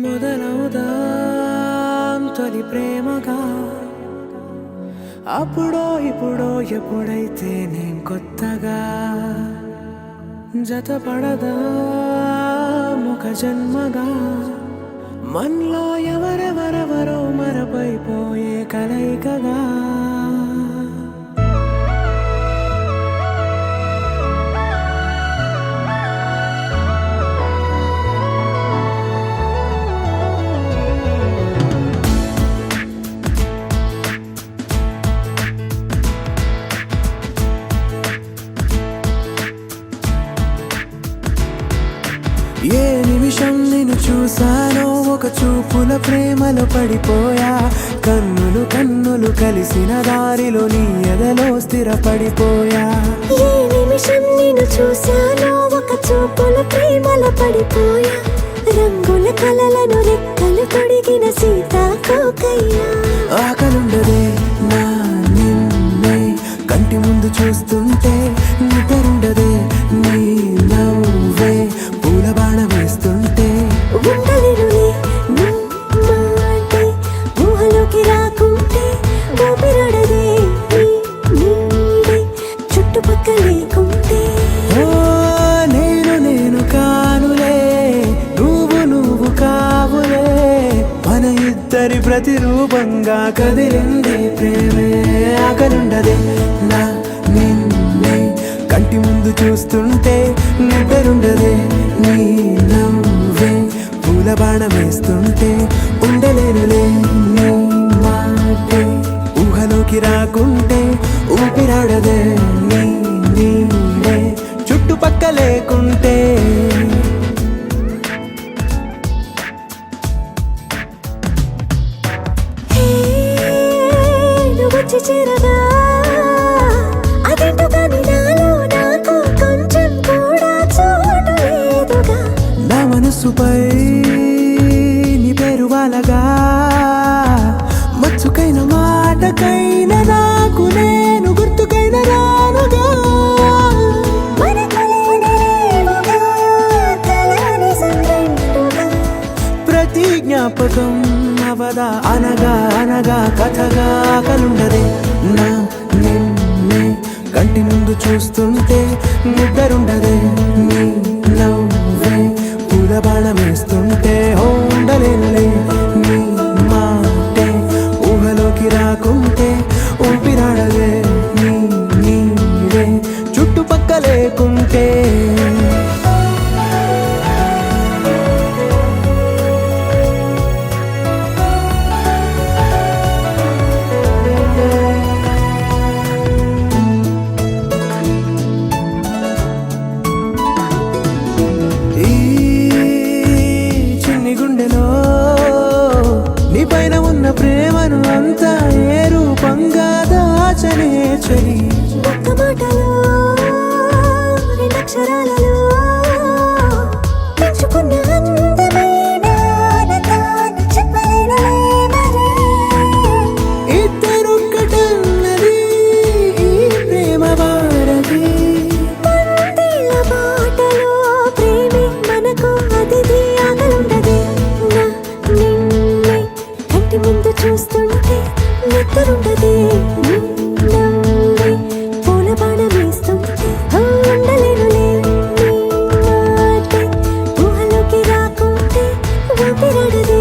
మొదలవుదాం తొలి ప్రేమగా అప్పుడో ఇప్పుడో ఎప్పుడైతే నేను కొత్తగా జతపడదా ఒక జన్మగా మనలో ఎవరెవరెవరో మరపైపోయే కలయికగా ఏ నిమిషం నిన్ను చూసానో ఒక చూపుల ప్రేమలో పడిపోయా కన్నులు కన్నులు కలిసిన దారిలో నీ ఎదలో స్థిరపడిపోయా ఏ నిమిషం నిన్ను చూసానో ఒక చూపుల ప్రేమలో పడిపోయా రంగుల కలలను రెక్కలు తొడిగిన సీతాకోకయ్యా ఆకలుండదే నా నిన్నే కంటి ముందు చూస్తుంటే నిద్రుండదే నీ నవ్వే పూల బాణ వేస్తుంటే ఉండలేనులే నీ మాటే ఊహలోకి రాకుంటే ఊపిరాడదే నీ నీడే చుట్టుపక్కల లేకుంటే ఓ నేను కానులే నువ్వు కావులే మన ఇద్దరి ప్రతిరూపంగా కదిలింది ప్రేమే ఆకలుండదే నా నిన్నే కంటి ముందు చూస్తుంటే నిద్రుండదే నీ నవ్వే పూల బాణం వేస్తుంటే ఉండలేనులే నీ మాటే ఊహలోకి రాకుంటే ఊపిరాడదే నీ నీడే చుట్టుపక్క లేకుంటే నువ్వు వచ్చి చేరగా అదేంటో కానీ నాలో నాకు కొంచెం కూడా చోటు లేదుగా నా మనసుపై నీ పేరు వాలగా మచ్చుకైన మాటకైన నాకు నేను గుర్తుకైన రానుగా మనకులేనిరేవుగా కలని సంరెండుగా ప్రతి జ్ఞాపకం అవదా అనగా అనగా కథగా కలుండదే నా నిన్నే కంటి ముందు చూస్తుంటే నిద్రుండదే నీ నవ్వే పూల బాణం వేస్తుంటే ఉండలేనులే నీ మాటే ఊహలోకి రాకుంటే ఊపిరాడదే నీ నీడే చుట్టుపక్క లేకుంటే ఈ చిన్ని గుండెలో నీ పైన ఉన్న ప్రేమను అంతా ఏ రూపంగా దాచనే చలి ఒక్క మాటలో రెండక్షరాలలో పెంచుకున్న అందమైన ఆనందాన్ని చెప్పలేనులే మరి. ఇద్దరొక్కటన్నది ఈ ప్రేమ వారది పందిళ్ళ బాటలో ప్రేమే మనకు అతిథి ఆగలుండదే నా నిన్నే కంటి ముందు చూస్తుంటే నిద్రుండదే నీ నవ్వే పూల బాణం వేస్తుంటే ఉండలేనులే నీ మాటే ఊహలోకి రాకుంటే ఊపిరాడదే